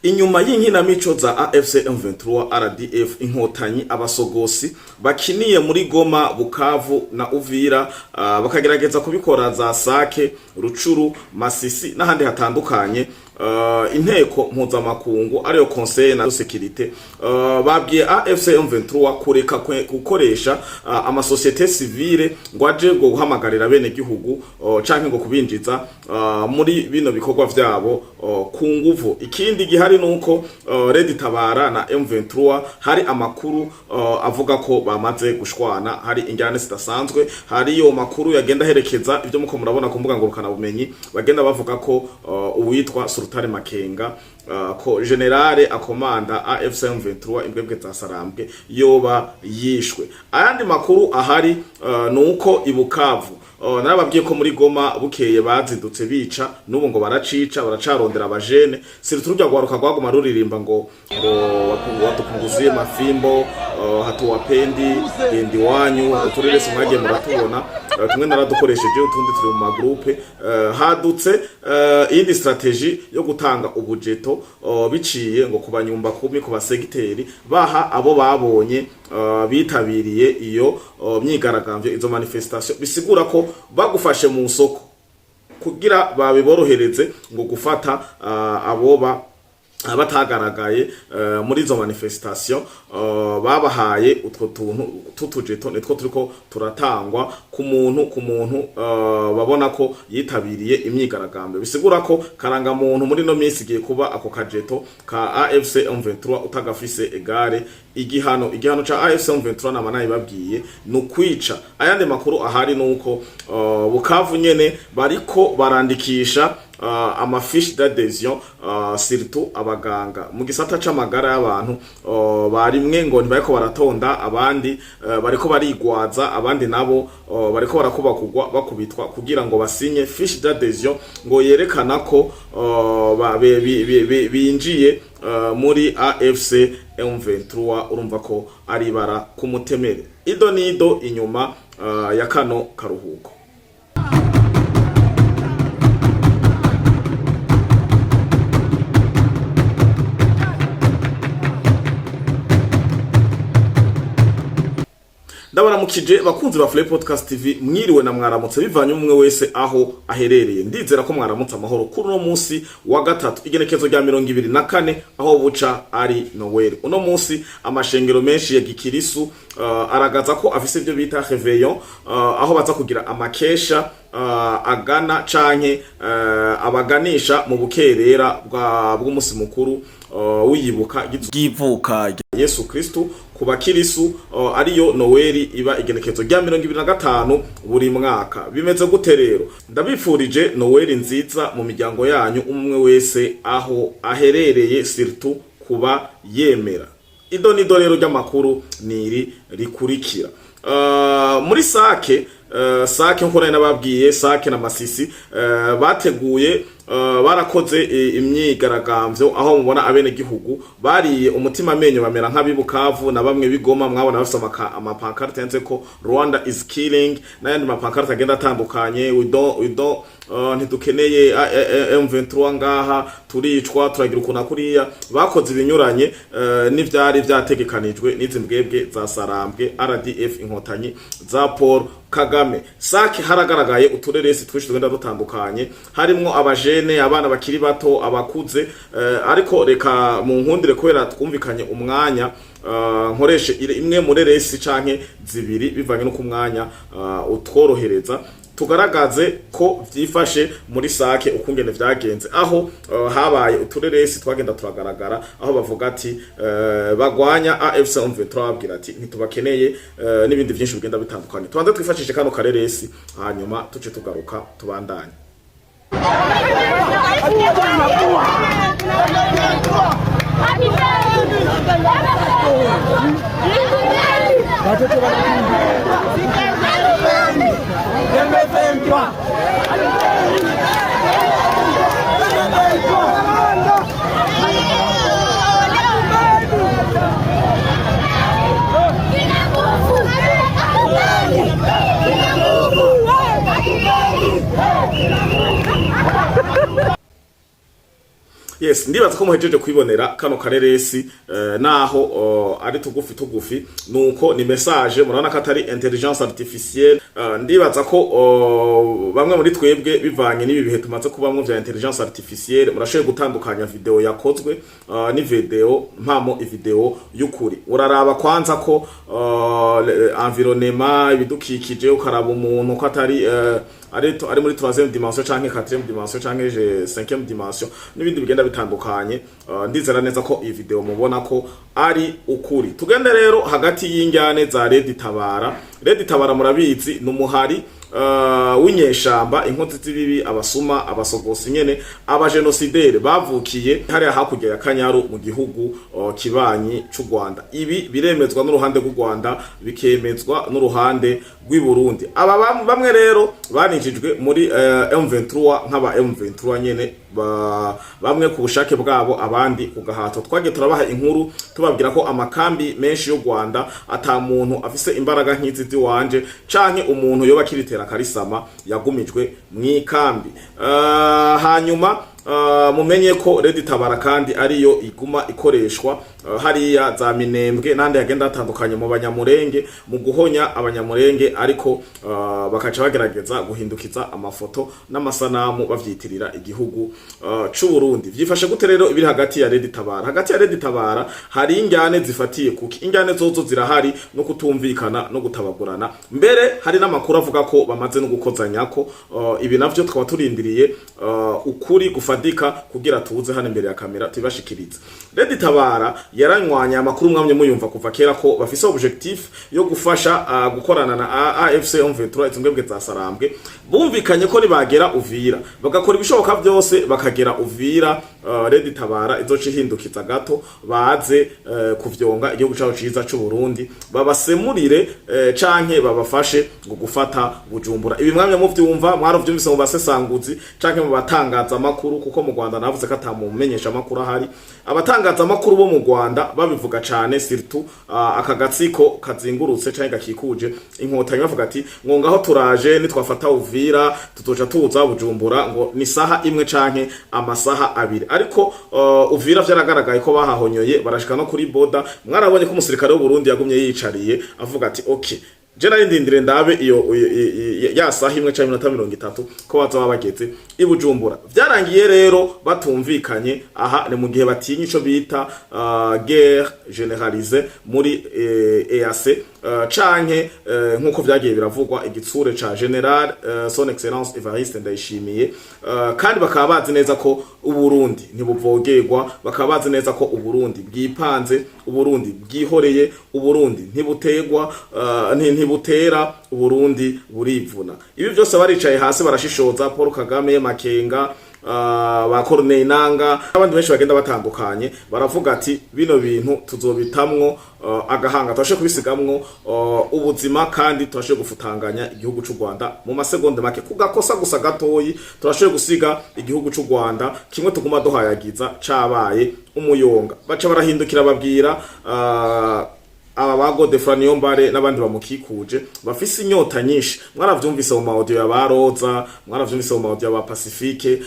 Inyuma y'inkinamico za AFC M23 RDF inkotanyi abasogosi bakiniye muri Goma, Bukavu na Uvira, bakagerageza kubikora za Sake, Rucuru, Masisi n'ahandi hatandukanye. Inteko mpuzamakungu ariyo Conseil na Sécurité babwiye AFC M23 kureka gukoresha amasosiyete civile ngo aje ngo guhamagarira bene gihugu canke ngo kubinjiza muri bino bikorwa vyabo ku nguvu. Ikindi gihari nuko Red Tabara na M23 hari amakuru avuga ko bamaze gushwana, hari injyane zidasanzwe, hari yo makuru yagenda herekeza ivyo muko murabona ku mbuga ngurukana bumenyi, bagenda bavuga ko uwitwa Sultani Makenga ko generale akomanda AFC M23 imbwebwe za Sarambwe yoba yishwe. Ayandi makuru ahari nuko ibukavu narababwiye ko muri Goma bukeye bazidutse bica, nubu ngo baracarondera abajene siriturujya gwaruka gwaguma ruririmba ngo watupunguzie mafimbo hatuwapendi gendi wanyu uturere simwagiye muratubona tumwe naradukoresheje utundi turi mu magroupe hadutse indi strategy yo gutanga ubujeto biciye ngo kubanyumba kumi ku basegiteri baha abo babonye bitabiriye iyo myigaragambyo, izo manifestation bisigura ko bagufashe mu soko kugira babiborohereze ngo gufata aboba abatagaragaye muri izo manifestation. Babahaye utwo tuntu tutujeto nitwo turiko turatangwa ku muntu babona ko yitabiriye imyigaragambyo. Bisigura ko karanga muntu muri no minsi giye kuba ako kajeto ka AFC M23 utagafise egare igihano ca AFC M23 namanaye babwiye nukwica. Ayandi makuru ahari nuko Bukavu nyene bariko barandikisha amafiche d'adhesion surtout abaganga mu gisata c'amagara y'abantu barimwe ngo ntibariko baratonda, abandi bariko barigwaza, abandi nabo bariko barakubakugwa bakubitwa kugira ngo basinye fiche d'adhesion ngo yerekana ko binjiye muri AFC M23. Urumva ko ari bara kumutemere. Ido nido inyuma ya kano karuhuko. Ndabaramukije bakunzi ba Flay Podcast TV, mwiriwe na mwaramutse bivanye umwe wese aho aherereye. Ndizera ko mwaramutse amahoro kuri no munsi wa gatatu igenekezo rya 24 aho buca ari Noel. Uno munsi amashengero menshi ya gikirisu aragaza ko afise ibyo bita réveillon, aho baza kugira amakesha agana canke abaganisha mu bukerera bw'umunsi mukuru wiyibuka givuka Yesu Kristo kuba kirisu, ariyo Noeli iba igenekezo rya 25 buri mwaka. Bimeze gute rero? Ndabifurije Noeli nziza mu miryango yanyu umwe wese aho aherereye, surtout kuba yemera. Ido nido rero ry'amakuru niri rikurikira. Muri Sake nko nababwiye, Sake na Masisi bateguye barakoze imyigaragambyo aho mubona abene gihugu bariye umutima amenyo bamera nk'abibukavu na bamwe bigoma. Mwabona bafite amapankarte yanditse ko Rwanda is killing, n'ayandi mapankarte agenda atandukanye, we don't ntidukeneye M23 ngaha, turicwa turagira ukuna kuriya. Bakoze ibinyuranye n'ivyari vyategekanijwe n'izi mbwebwe za Sarambwe RDF inkotanyi za Paul Kagame. Sake haragaragaye utureresi twinshi tugenda dutandukanye, harimwo abajene, abana bakiri bato, abakuze, ariko reka mu nkundire kubera twumvikanye umwanya nkoreshe imwe muri resi canke zibiri bivanye no ku mwanya utworohereza, tugaragaze ko vyifashe muri Sake ukungene vyagenze, aho habaye utureresi twagenda turagaragara, aho bavuga ati bagwanya AFC M23 babwira ati ntitubakeneye, n'ibindi byinshi bigenda bitandukanye. Tubanze twifashishe kano kareresi hanyuma tuce tugaruka tubandanye. Yes, ndibaza ko muhejeje kwibonera kano kareresi naho ari tugufi nuko ni message murabona ko atari intelligence artificielle. Ndibaza ko bamwe muri twebwe bivanye n'ibi bihe tumaze kubamwo vya intelligence artificielle murashoboye gutandukanya video yakozwe ni video mpamo ivideo y'ukuri. Uraraba kwanza ko environnement ibidukikije, ukaraba umuntu ko atari ari muri 3e dimension canke 4e dimension canke 5e dimension n'ibindi bigenda bitandukanye. Ndizera neza ko iyi video mubona ko ari ukuri. Tugende rero hagati y'injyane za Red Tabara. Red Tabara murabizi numuhari w'inyeshamba, inkozi z'ibibi, abasuma, abasogosi nyene, abajenosidere bavukiye hariya hakurya ya Kanyaru mu gihugu kibanyi c'u Rwanda. Ibi biremezwa n'uruhande rw'u Rwanda, bikemezwa n'uruhande rw'i Burundi. Aba bamwe rero baninjijwe muri M23 nk'aba M23 nyene, bamwe ku bushake bwabo, abandi ku gahato. Twagiye turabaha inkuru tubabwira ko amakambi menshi y'u Rwanda ata muntu afise imbaraga nk'izi ziwanje canke umuntu yoba kiritera karisama yagumijwe mwikambi. Hanyuma mumenye ko Red Tabara kandi ariyo iguma ikoreshwa hariya za Minembwe nande yagenda atandukanye mu banyamurenge mu guhonya abanyamurenge, ariko bakaca bagerageza guhindukiza amafoto n'amasanamu bavyitirira igihugu c'u Burundi. Vyifashe gute rero ibiri hagati ya Red Tabara? Hagati ya Red Tabara hari injyane zifatiye kuki. Injyane zozo zirahari no kutumvikana no gutabagurana, mbere hari n'amakuru avuga ko bamaze no gukozanyako. Ibi navyo twaba turindiriye ukuri gufadika kugira tuze hano imbere ya kamera tubashikirize. Red Tabara yaranywanya amakuru mwamye muyumva kuva kera ko bafise objectif yo gufasha gukorana na AFC M23 izungwebwe za Sarambwe. Bumvikanye ko nibagera Uvira bagakora ibishoboka byose bakagera Uvira, Red Tabara izoca ihindukiza gato baze kuvyonga igihugu cyaho ciza c'u Burundi, babasemurire canke babafashe ngo gufata Bujumbura. Ibi mwamye muvyumva, mwaravyumvise mu basesanguzi canke mu batangaza amakuru, kuko mu Rwanda navuze ko atamumenyesha amakuru ahari. Abatangaza amakuru bo mu Rwanda babivuga cane, surtout akagatsiko kazingurutse canke gakikuje inkotanyi, bavuga ati ngo ngaho turaje nitwafata Uvira tutoca tuza Bujumbura ngo ni saha imwe canke amasaha abiri. Ariko Uvira vyaragaragaye ko bahahonyoye barashika no kuri boda. Mwarabonye ko umusirikare w'u Burundi yagumye yicariye avuga ati okay, je nari ndindire ndabe iyo ya saha imwe canke 30 ko baza bageze i Bujumbura. Vyarangiye rero batumvikanye. Aha ni mu gihe batinye ico bita guerre généralisée muri EAC canke nkuko vyagiye biravugwa igitsure ca General Son Excellence Evariste Ndayishimiye. Kandi bakaba bazi neza ko u Burundi ntibuvogerwa, bakaba bazi neza ko u Burundi bwipanze, u Burundi bwihoreye, u Burundi ntibutegwa ntibutera, u Burundi burivuna. Ibi byose baricaye hasi barashishoza. Paul Kagame, Makenga, ba Corneille Nanga abandi benshi bagenda batandukanye baravuga ati bino bintu tuzobitamwo agahanga, twashe kubisigamwo ubuzima kandi twashe gufutanganya igihugu c'u Rwanda mu masegonde make. Kugakosa gusa gatoyi turashe gusiga igihugu c'u Rwanda kimwe tuguma duhayagiza cabaye umuyonga. Baca barahindukira babwira aba bago Defranio Mbare n'abandi bamukikuje bafise inyota nyinshi. Mwaravyumvise mu audio ya Baroza, mwaravyumvise mu audio ya Pacifique,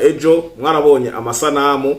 ejo mwarabonye amasanamu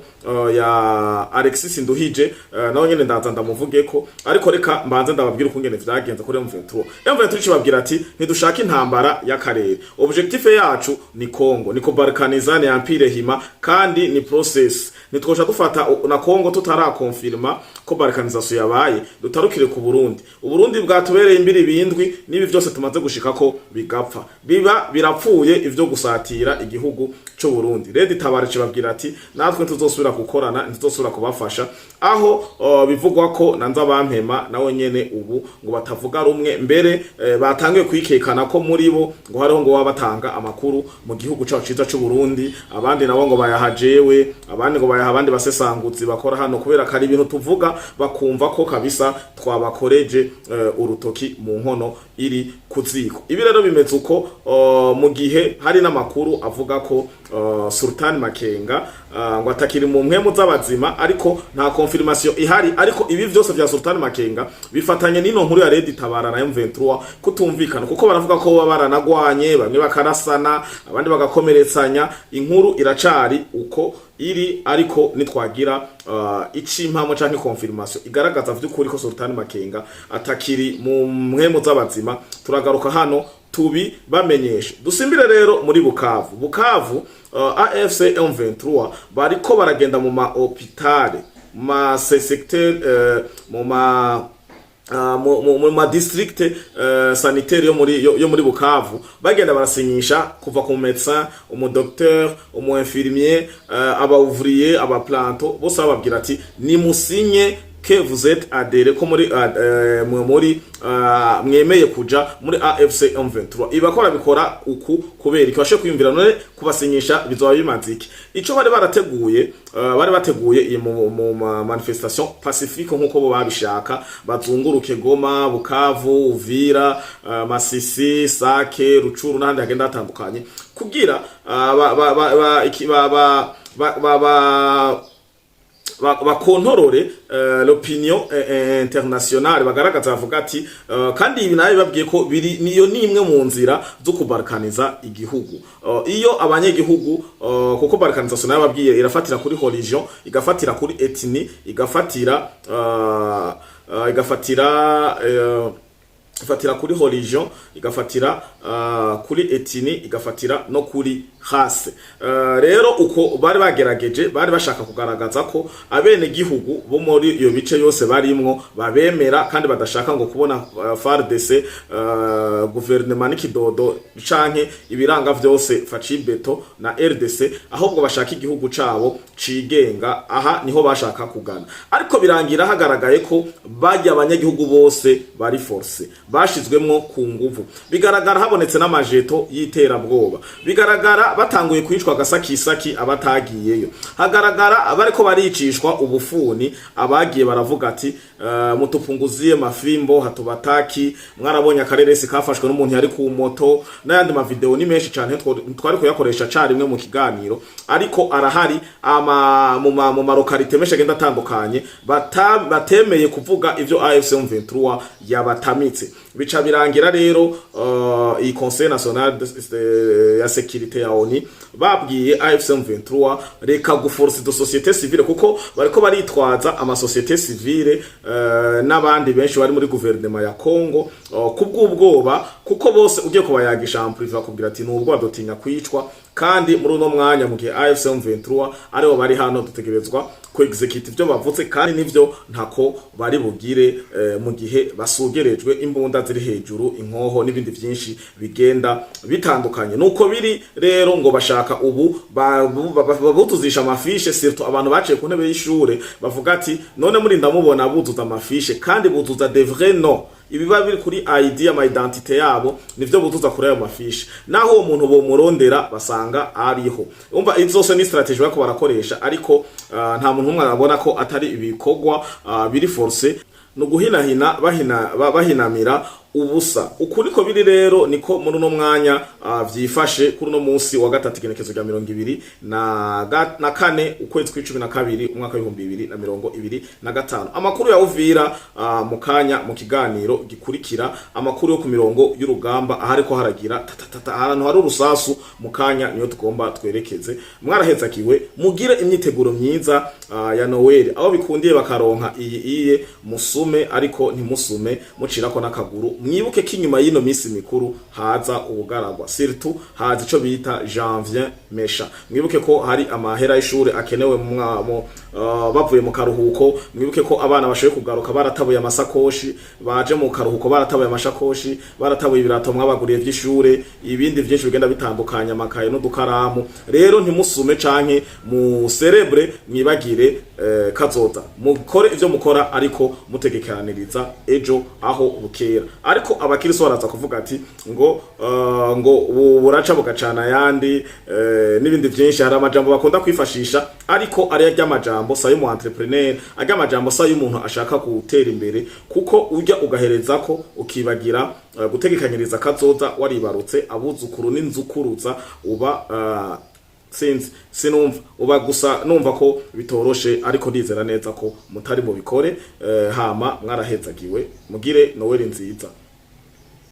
ya Alexis Nduhije, naho nyene ndaza ndamuvugeko. Ariko reka mbanze ndababwira ukungene vyagenze kuri M23. M23 cibabwira ati ntidushaka intambara y'akarere, objectif yacu ni Kongo, ni kubalkanizana ya Empire Hima, kandi ni process. Nitwosha dufata na Kongo tutarakonfirma ko balkanization yabaye dutarukire ku Burundi. Uburundi bwatubereye imbiri bindwi, nibi vyose tumaze gushika ko bigapfa, biba birapfuye ivyo gusatira igihugu cyo Burundi. Red Tabara cibabwira ati natwe tuzosubira gukorana, ntizosubira kubafasha. Aho bivugwa ko nanza bampema nawe nyene ubu ngo batavuga rumwe, mbere batangiye kwikekana ko muri bo ngo hariho ngo wabatanga amakuru mu gihugu cyaho ciza cyo Burundi, abandi nabo ngo bayahajewe, abandi ngo bayaha abandi basesanguzi bakora hano, kubera kari ibintu tuvuga bakumva ko kabisa twabakoreje urutoki mu nkono iri kuziko. Ibi rero bimeze uko mu gihe hari n'amakuru avuga ko Sultan Makenga ngo atakiri mu mpemu z'abazima, ariko nta confirmation ihari. Ariko ibi vyose vya Sultan Makenga bifatanye n'ino nkuru ya Red Tabara na M23 kutumvikana, kuko baravuga ko baba baranagwanye, bamwe bakarasana, abandi bagakomeretsanya. Inkuru iracari uko iri, ariko nitwagira icimpamo canke confirmation igaragaza vy'ukuri ko Sultan Makenga atakiri mu mpwemu z'abazima, turagaruka hano tubi bamenyesha. Dusimbire rero muri Bukavu AFC M23 bariko baragenda mu ma hôpital, ma secteur, mu ma district sanitaire yo muri Bukavu, bagenda barasinyisha kuva ku médecin, umu docteur, umu infirmier, aba ouvrier, aba planto, bose bababwira ati ni musinye que vous êtes adhéré ko muri mwemeye kuja muri AFC M23. Ibakora bikora uku kubera ikibashe kwiyumvira none kubasinyisha bizoba bimanziki. Ico bari bateguye mu manifestation pacifique nkuko bo babishaka, bazunguruke Goma, Bukavu, Uvira, Masisi, Sake, Ruchuru n'ahandi hagenda hatandukanye kugira bakontorore l'opinion internationale, bagaragaza bavuga ati kandi ibi nayo babwiye ko biri niyo nimwe mu nzira zo kubarkaniza igihugu. Iyo abanyegihugu kuko balkanisation nayo babwiye irafatira kuri religion, igafatira kuri ethnie, igafatira kuri religion, igafatira kuri ethnie, igafatira no kuri race. Rero uko bari bagerageje, bari bashaka kugaragaza ko abene gihugu bo muri iyo bice yose barimwo babemera kandi badashaka ngo kubona FARDC gouvernement n'ikidodo canke ibiranga vyose Facibeto na RDC, ahubwo bashaka igihugu cabo cigenga. Aha niho bashaka kugana, ariko birangira hagaragaye ko bajya abanyagihugu bose bari force, bashizwemwo ku nguvu. Bigaragara habonetse n'amajeto y'iterabwoba, bigaragara batanguye kwicwa gasakisaki abatagiyeyo, hagaragara abariko baricishwa ubufuni, abagiye baravuga ati mutupunguziye mafimbo hatubataki, mwarabonye akareresi kafashwe n'umuntu yari ku moto, n'ayandi ma video ni menshi cyane twari kuyakoresha carimwe mu kiganiro, ariko arahari mu marokarite menshi agenda atandukanye batemeye kuvuga ivyo AFC M23 yabatamitse. Bica birangira rero i Conseil National ya Sécurité ya ONU babwiye AFC M23 reka guforce de société civile, kuko bariko baritwaza ama société civile n'abandi benshi bari muri gouvernement ya Congo kubw'ubwoba, kuko bose ugiye kubayagisha en privé bakubwira ati nubwo adotinya kwicwa. Kandi muri uno mwanya mu gihe AFC M23 aribo bari hano dutegerezwa ko execute ivyo bavutse, kandi nivyo ntako bari bugire mu gihe basugerejwe imbunda ziri hejuru, inkoho n'ibindi vyinshi bigenda bitandukanye. Nuko biri rero ngo bashaka ubu babutuzisha amafishe, surtout abantu baciye ku ntebe y'ishure bavuga ati none muri ndamubona buzuza amafishe kandi buzuza de vrai no, ibiba biri kuri ID ama identité yabo nivyo buzuza kuri ayo mafishe, naho uwo muntu bo murondera basanga ariho. Umva izose ni strategy bako barakoresha, ariko nta muntu umwe arabona ko atari ibikorwa biri force no guhinahina bahinamira ubusa. Ukuri ko biri rero niko muri no mwanya vyifashe kuri no munsi wa gatatu igenekezo rya 2024 ukwezi kwa 12 umwaka wa 2025. Amakuru ya Uvira mukanya mu kiganiro gikurikira, amakuru yo ku mirongo y'urugamba ahariko haragira ahantu hari urusasu mukanya niyo tugomba twerekeze. Mwarahezakiwe, mugire imyiteguro myiza ya Noel, aho bikundiye bakaronka iye musume, ariko ntimusume mucirako nakaguru. Mwibuke ko inyuma y'ino misi mikuru haza ubugaragwa, surtout haza ico bita janvier mesha. Mwibuke ko hari amahera y'ishure akenewe bavuye mu karuhuko. Mwibuke ko abana bashoye kugaruka baratabuye amasakoshi, baje mu karuhuko baratabuye amashakoshi, baratabuye ibirato mwabaguriye vy'ishure, ibindi vyinshi bigenda bitandukanya amakaye n'udukaramu. Rero ntimusume canke mu celebre, mwibagire kazoza, mukore ivyo mukora ariko mutegekaniriza ejo aho bukera. Ariko abakiriso baraza kuvuga ati ngo buraca bugacana yandi n'ibindi vyinshi. Hari amajambo bakunda kwifashisha, ariko ari y'amajambo sayo mu entrepreneur, ari amajambo sayo umuntu ashaka gutera imbere, kuko ujya ugahereza ko ukibagira gutegekanyiriza kazoza waribarutse abuzukuru n'inzukuruza uba sinumva uba gusa numva ko bitoroshe, ariko ndizera neza ko mutari mu bikore. Hama mwarahezagiwe, mugire Noel nziza.